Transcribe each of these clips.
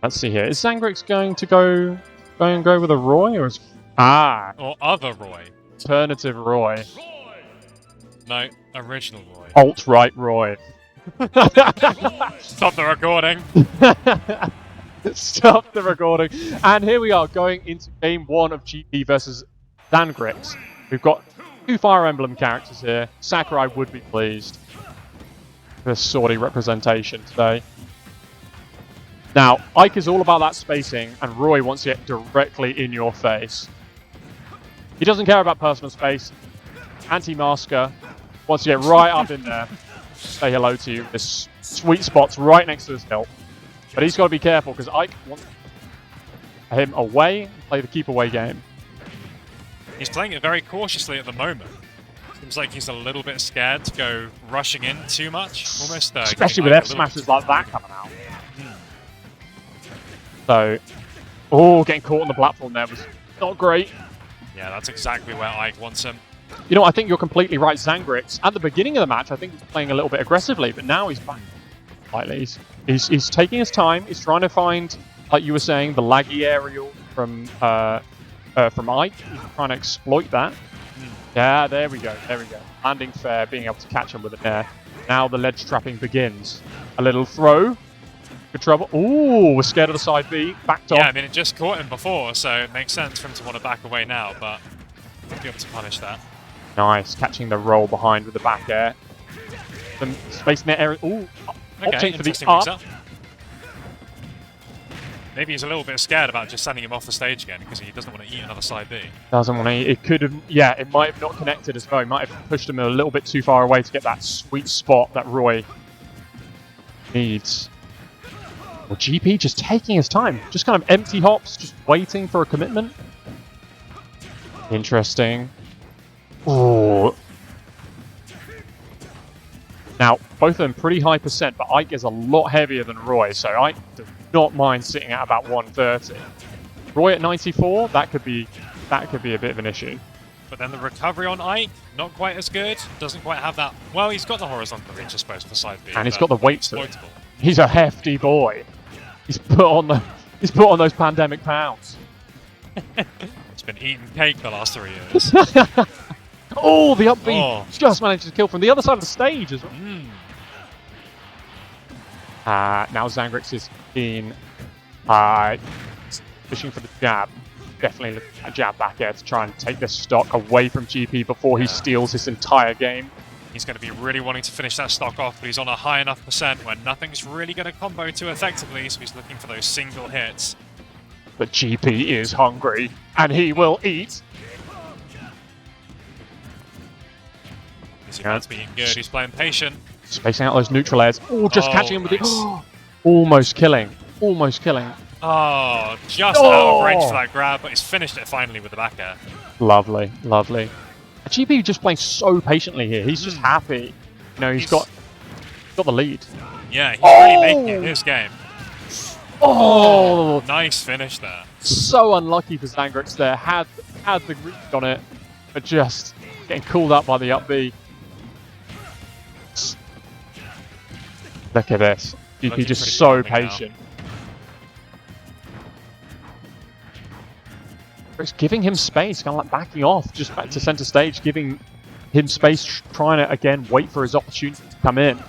Let's see here. Is Zangrix going to go with a Roy, or is or other Roy? Alternative Roy. No, original Roy. Alt-right Roy. Stop the recording. Stop the recording. And here we are going into game 1 of GP versus Zangrix. We've got 2 Fire Emblem characters here. Sakurai would be pleased with sortie representation today. Now, Ike is all about that spacing, and Roy wants to get directly in your face. He doesn't care about personal space. Anti-masker wants to get right up in there. Say hello to you. This sweet spot's right next to his hilt. But he's got to be careful, because Ike wants him away, play the keep away game. He's playing it very cautiously at the moment. Seems like he's a little bit scared to go rushing in too much. Almost especially with F smashes like that coming out. So, getting caught on the platform there was not great. Yeah, that's exactly where Ike wants him. You know, I think you're completely right, Zangrix. At the beginning of the match, I think he was playing a little bit aggressively, but now he's back slightly. He's taking his time. He's trying to find, like you were saying, the laggy aerial from Ike. He's trying to exploit that. Yeah, there we go. There we go. Landing fair, being able to catch him with a nair. Now the ledge trapping begins. A little throw. Good trouble. Ooh, we're scared of the side B. Backed off. Yeah, I mean, it just caught him before, so it makes sense for him to want to back away now, but he'll be able to punish that. Nice, catching the roll behind with the back air. Some space net area. Ooh, okay, opting for the up. Maybe he's a little bit scared about just sending him off the stage again because he doesn't want to eat another side B. Doesn't want to. It could have. Yeah, it might have not connected as well. He might have pushed him a little bit too far away to get that sweet spot that Roy needs. Well, GP just taking his time. Just kind of empty hops, just waiting for a commitment. Interesting. Ooh. Now, both of them pretty high percent, but Ike is a lot heavier than Roy, so Ike does not mind sitting at about 130. Roy at 94, that could be a bit of an issue. But then the recovery on Ike, not quite as good. Doesn't quite have that. Well, he's got the horizontal reach, I suppose, for side B. And he's got the weight to it. He's a hefty boy. He's put on those pandemic pounds. He's been eating cake the last 3 years. Oh, the up B just managed to kill from the other side of the stage as well. Now Zangrix is in fishing for the jab. Definitely looking at a jab back air to try and take this stock away from GP before he steals his entire game. He's going to be really wanting to finish that stock off, but he's on a high enough percent where nothing's really going to combo too effectively, so he's looking for those single hits. But GP is hungry, and he will eat. His man's being good, he's playing patient. Spacing out those neutral airs. Oh, just catching him with the... almost killing. Almost killing. Oh, just out of range for that grab, but he's finished it finally with the back air. Lovely, lovely. GP just playing so patiently here. He's just happy. You know, he's got the lead. Yeah, he's really making it his game. Oh! Nice finish there. So unlucky for Zangrix there. Had the reach on it, but just getting called up by the up B. Look at this. GP just so patient. It's giving him space, kind of like backing off, just back to center stage, giving him space, trying to, again, wait for his opportunity to come in.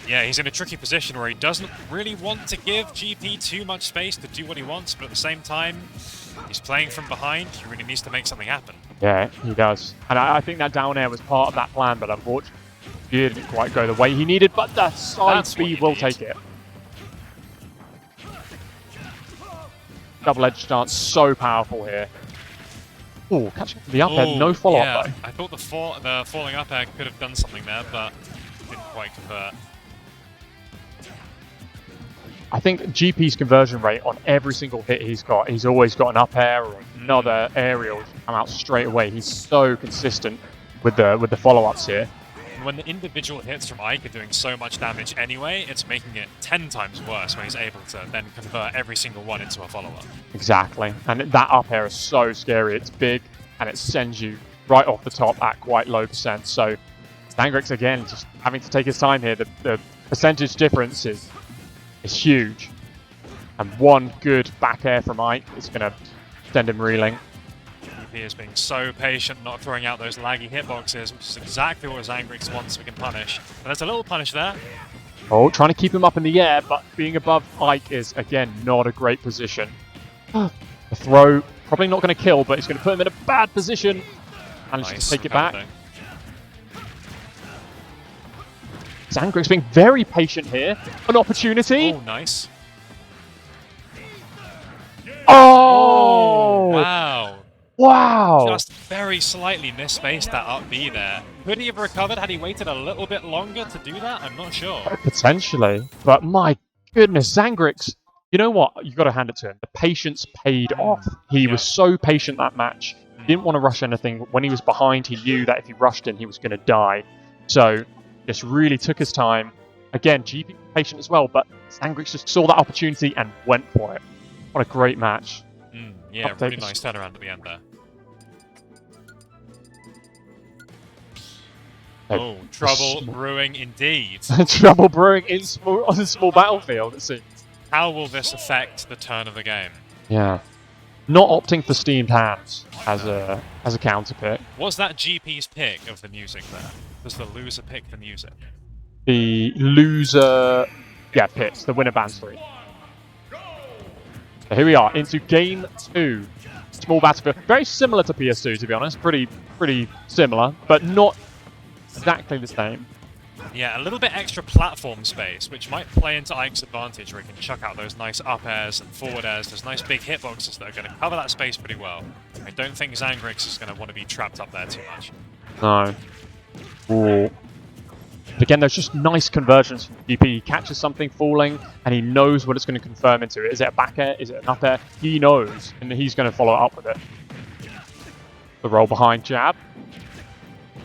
Yeah, he's in a tricky position where he doesn't really want to give GP too much space to do what he wants, but at the same time, he's playing from behind. He really needs to make something happen. Yeah, he does. And I think that down air was part of that plan, but unfortunately, it didn't quite go the way he needed, but the side speed will take it. Double edge stance, so powerful here. Oh, catching the up air, no follow up though. I thought the falling up air could have done something there, but didn't quite convert. I think GP's conversion rate on every single hit he's always got an up air or another aerial to come out straight away. He's so consistent with the follow ups here. And when the individual hits from Ike are doing so much damage anyway, it's making it 10 times worse when he's able to then convert every single one into a follow-up. Exactly. And that up air is so scary. It's big, and it sends you right off the top at quite low percent. So Zangrix, again, just having to take his time here. The percentage difference is huge. And one good back air from Ike is going to send him reeling. JP is being so patient, not throwing out those laggy hitboxes, which is exactly what Zangrix wants, so we can punish. And there's a little punish there. Oh, trying to keep him up in the air, but being above Ike is, again, not a great position. The throw, probably not going to kill, but it's going to put him in a bad position. Manages to take it back. Zangrix being very patient here. An opportunity. Oh, nice. Oh! Wow. Wow! Just very slightly misspaced that up B there. Could he have recovered had he waited a little bit longer to do that? I'm not sure. Potentially. But my goodness, Zangrix, you know what? You've got to hand it to him. The patience paid off. He was so patient that match. He didn't want to rush anything. When he was behind, he knew that if he rushed in, he was going to die. So, just really took his time. Again, GP patient as well, but Zangrix just saw that opportunity and went for it. What a great match. Yeah, really nice turnaround at the end there. Oh, trouble brewing indeed. Trouble brewing on a small battlefield, it seems. How will this affect the turn of the game? Yeah. Not opting for steamed hands as a counter pick. Was that GP's pick of the music there? Does the loser pick the music? The loser, yeah, picks. The winner bans 3. So here we are into game 2. Small battlefield, very similar to PS2 to be honest. Pretty similar, but not exactly the same. Yeah, a little bit extra platform space, which might play into Ike's advantage, where he can chuck out those nice up airs and forward airs, those nice big hitboxes that are going to cover that space pretty well. I don't think Zangrix is going to want to be trapped up there too much. No. Ooh. But again, there's just nice conversions from GP. He catches something falling, and he knows what it's going to confirm into. Is it a back air? Is it an up air? He knows, and he's going to follow up with it. The roll behind jab.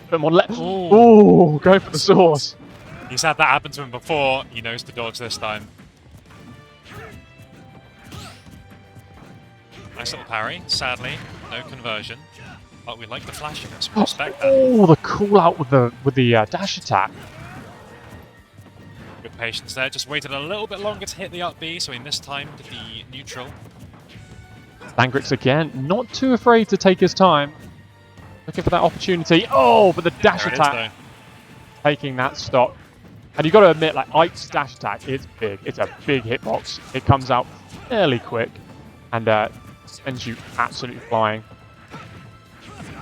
Bit more Ooh, go for the source. He's had that happen to him before. He knows to dodge this time. Nice little parry. Sadly, no conversion. But we like the flashiness. We respect that. Oh, the call out with the dash attack. Good patience there. Just waited a little bit longer to hit the up B, so he missed time to be neutral. Zangrix again, not too afraid to take his time. Looking for that opportunity. Oh, but the dash attack taking that stock. And you've got to admit, like Ike's dash attack is big. It's a big hitbox. It comes out fairly quick and sends you absolutely flying.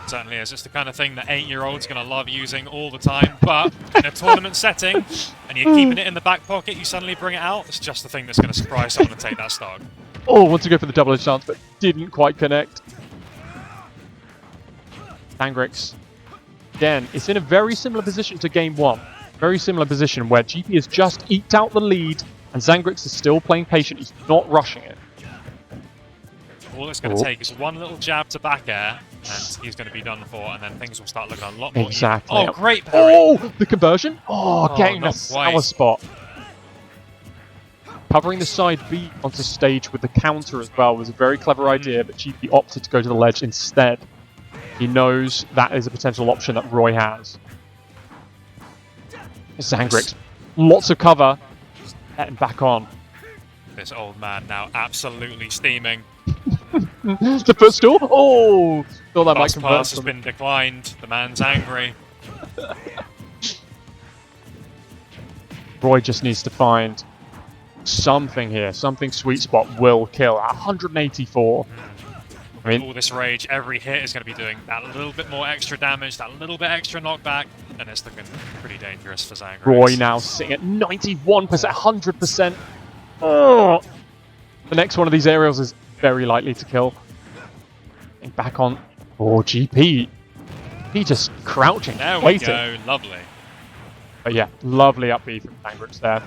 Certainly is. It's the kind of thing that 8-year-olds going to love using all the time. But in a tournament setting, and you're keeping it in the back pocket, you suddenly bring it out. It's just the thing that's going to surprise someone and take that stock. Oh, wants to go for the double edge chance, but didn't quite connect. Zangrix, again, it's in a very similar position to game 1. Very similar position where GP has just eked out the lead, and Zangrix is still playing patient. He's not rushing it. All it's going to take is one little jab to back air, and he's going to be done for, and then things will start looking a lot more exactly. Even. Oh, great parry. Oh, the conversion. Oh, getting the sour spot. Covering the side B onto stage with the counter as well was a very clever idea, but GP opted to go to the ledge instead. He knows that is a potential option that Roy has. Zangrix, lots of cover, getting back on. This old man now absolutely steaming. The footstool? Oh! Thought that might convert. Pass has been declined. The man's angry. Roy just needs to find something here. Something sweet spot will kill. 184. I mean, all this rage, every hit is going to be doing that little bit more extra damage, that little bit extra knockback, and it's looking pretty dangerous for Zangrix. Roy now sitting at 91%, 100%. Oh! The next one of these aerials is very likely to kill. Back on. Oh, GP. He just crouching, there we waiting. Go, lovely. But yeah, lovely up B from Zangrix there.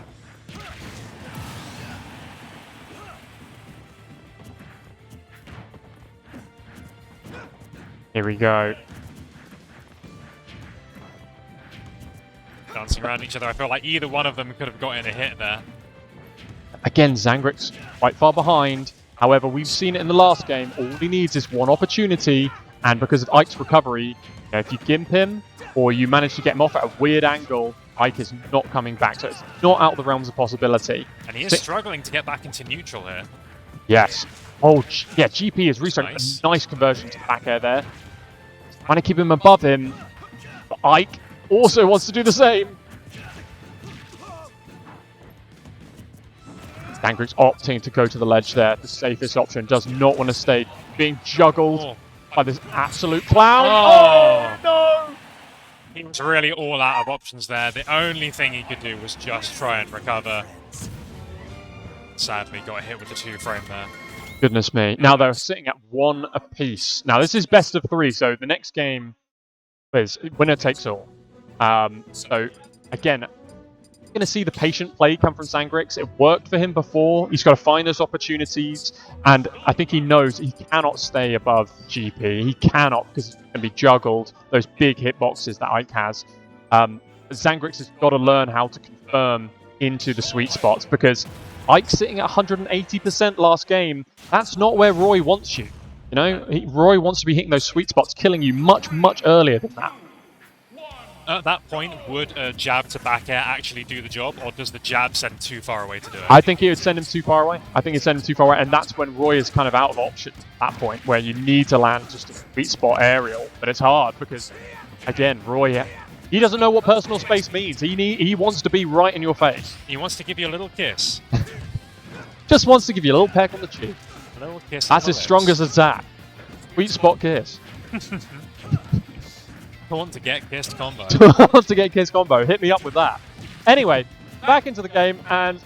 Here we go. Dancing around each other. I feel like either one of them could have gotten a hit there. Again, Zangrix quite far behind. However, we've seen it in the last game. All he needs is one opportunity. And because of Ike's recovery, if you gimp him or you manage to get him off at a weird angle, Ike is not coming back, so it's not out of the realms of possibility. And he is struggling to get back into neutral here. Yes. Oh, yeah, GP is restarting. Nice. A nice conversion to back air there. Trying to keep him above him. But Ike also wants to do the same. Zangrix opting to go to the ledge there. The safest option. Does not want to stay being juggled by this absolute clown. Oh, no! He was really all out of options there. The only thing he could do was just try and recover. Sadly, got hit with the 2-frame there. Goodness me. Now they're sitting at 1 apiece. Now this is best of 3, so the next game is winner takes all. So again, you're going to see the patient play come from Zangrix. It worked for him before. He's got to find those opportunities, and I think he knows he cannot stay above GP. He cannot, because he's going to be juggled. Those big hitboxes that Ike has. Zangrix has got to learn how to confirm into the sweet spots, because Ike sitting at 180% last game, that's not where Roy wants you. You know, Roy wants to be hitting those sweet spots, killing you much, much earlier than that. At that point, would a jab to back air actually do the job, or does the jab send too far away to do it? I think it would send him too far away. I think it'd send him too far away, and that's when Roy is kind of out of options at that point, where you need to land just a sweet spot aerial. But it's hard because, again, Roy, he doesn't know what personal space means. He wants to be right in your face. He wants to give you a little kiss. Just wants to give you a little peck on the cheek. A little kiss. That's as strong as that. Sweet spot kiss. I want to get kissed combo. Want to get kiss combo. Hit me up with that. Anyway, back into the game, and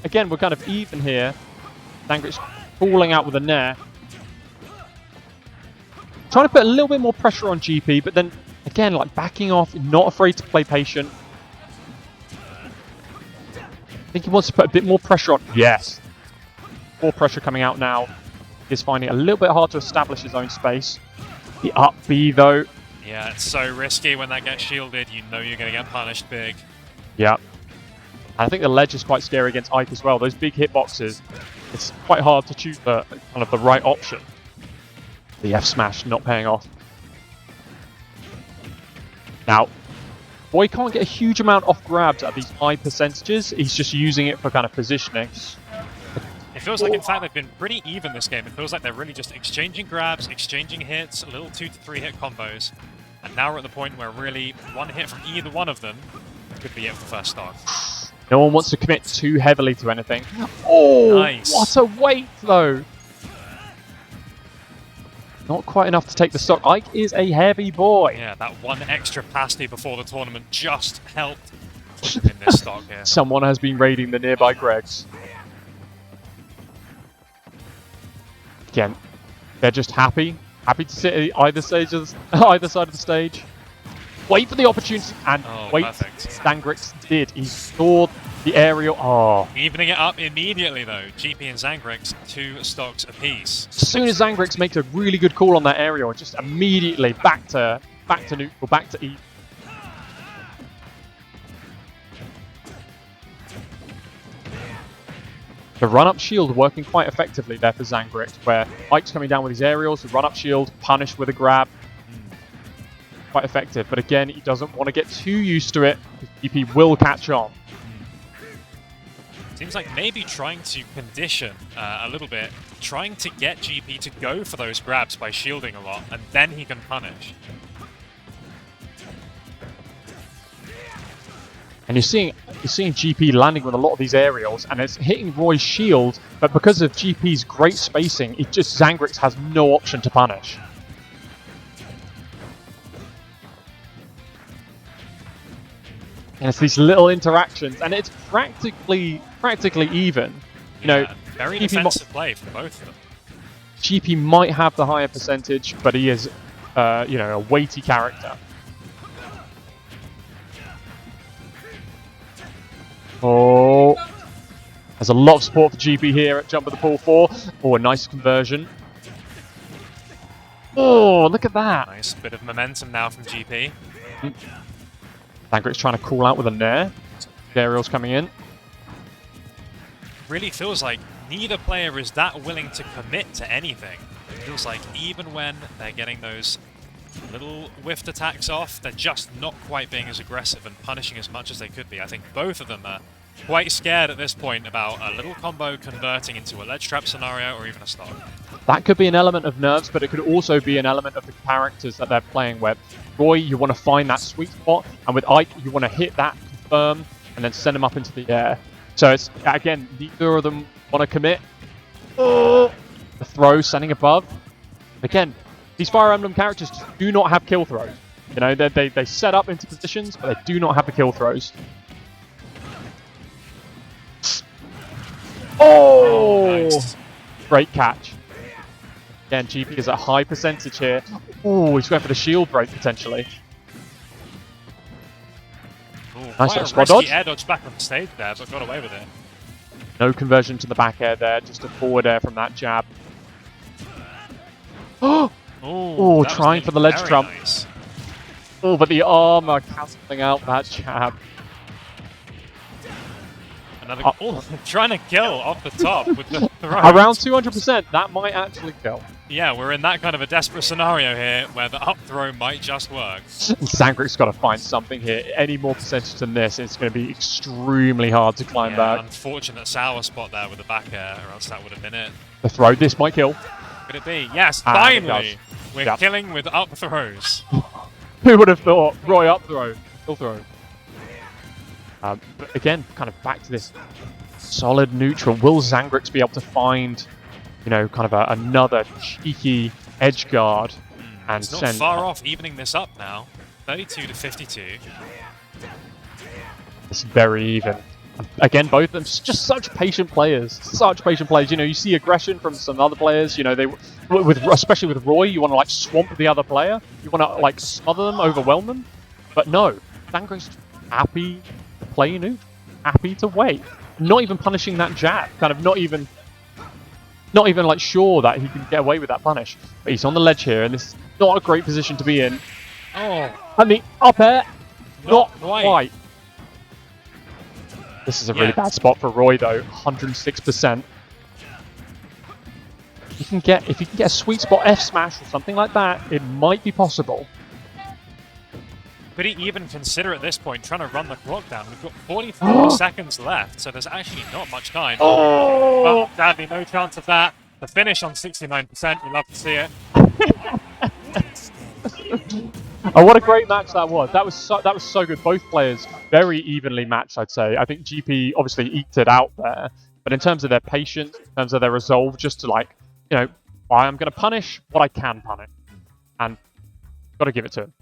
again, we're kind of even here. Zangrix falling out with a nair. Trying to put a little bit more pressure on GP, but then, again, like backing off, not afraid to play patient. I think he wants to put a bit more pressure on. Yes. More pressure coming out now. He's finding it a little bit hard to establish his own space. The up B, though. Yeah, it's so risky when that gets shielded. You know you're going to get punished big. Yeah. And I think the ledge is quite scary against Ike as well. Those big hitboxes, it's quite hard to choose the kind of the right option. The F smash not paying off. Now, Roy can't get a huge amount off grabs at these high percentages. He's just using it for kind of positioning. It feels like, in fact, they've been pretty even this game. It feels like they're really just exchanging grabs, exchanging hits, little 2 to 3 hit combos. And now we're at the point where really one hit from either one of them could be it for first stock. No one wants to commit too heavily to anything. Oh, nice. What a weight, though. Not quite enough to take the stock. Ike is a heavy boy. Yeah, that one extra pasty before the tournament just helped in this stock here. Someone has been raiding the nearby Gregs. Again, they're just happy to sit at either side of the stage. Wait for the opportunity, and wait. Perfect. Zangrix did. He saw the aerial. Oh. Evening it up immediately, though. GP and Zangrix, 2 stocks apiece. As soon as Zangrix makes a really good call on that aerial, just immediately back to neutral, back to E. The run-up shield working quite effectively there for Zangrix, where Ike's coming down with his aerials, the run-up shield, punished with a grab. Quite effective, but again, he doesn't want to get too used to it, because GP will catch on. Seems like maybe trying to condition a little bit, trying to get GP to go for those grabs by shielding a lot, and then he can punish. And you're seeing GP landing with a lot of these aerials, and it's hitting Roy's shield, but because of GP's great spacing, Zangrix has no option to punish. And it's these little interactions, and it's practically even. You know, very defensive play for both of them. GP might have the higher percentage, but he is, you know, a weighty character. Oh, there's a lot of support for GP here at Jump of the Pool 4. Oh, a nice conversion. Oh, look at that. Nice bit of momentum now from GP. Zangrix trying to call out with a nair. The aerial's coming in. Really feels like neither player is that willing to commit to anything. It feels like even when they're getting those Little whiffed attacks off. They're just not quite being as aggressive and punishing as much as they could be. I think both of them are quite scared at this point about a little combo converting into a ledge trap scenario or even a stock. That could be an element of nerves, but it could also be an element of the characters that they're playing with. Roy, you want to find that sweet spot, and with Ike, you want to hit that, confirm, and then send him up into the air. So it's, again, neither of them want to commit. Oh! The throw, sending above. Again, these Fire Emblem characters just do not have kill throws. You know, they set up into positions, but they do not have the kill throws. Oh! Nice. Great catch. Again, GP is at high percentage here. Oh, he's going for the shield break, potentially. Ooh, Nice quite little a spot risky dodge. air dodge back on stage there, but got away with it. No conversion to the back air there, just a forward air from that jab. Oh, Ooh, that was trying for the ledge very trump. nice. Oh, but the armor cancelling out that jab. Another trying to kill off the top with the throw. Around 200%, that might actually kill. Yeah, we're in that kind of a desperate scenario here where the up throw might just work. Zangrix got to find something here. Any more percentage than this, it's going to be extremely hard to climb back. Unfortunate sour spot there with the back air, or else that would have been it. The throw, this might kill. Could it be? Yes, And finally! it We're Yep. killing with up throws. Who would have thought? Roy up throw, kill throw. But again, kind of back to this solid neutral. Will Zangrix be able to find, you know, kind of another cheeky edge guard and It's not send? far off evening this up now. 32 to 52. It's very even. Again, both of them just such patient players. Such patient players. You know, you see aggression from some other players. You know, especially with Roy, you want to like swamp the other player. You want to like smother them, overwhelm them. But no, Zangrix is happy to play neutral, happy to wait. Not even punishing that jab. Kind of not even like sure that he can get away with that punish. But he's on the ledge here, and this is not a great position to be in. Oh, And the up air, not quite. quite. This is a really bad spot for Roy though, 106%. If you can get a sweet spot F smash or something like that, it might be possible. Could he even consider at this point trying to run the clock down? We've got 44 seconds left, so there's actually not much time. Oh! But sadly, no chance of that. The finish on 69%, you love to see it. Oh, what a great match that was. That was so good. Both players very evenly matched, I'd say. I think GP obviously eked it out there, but in terms of their patience, in terms of their resolve, just to like, you know, I'm going to punish what I can punish, and got to give it to him.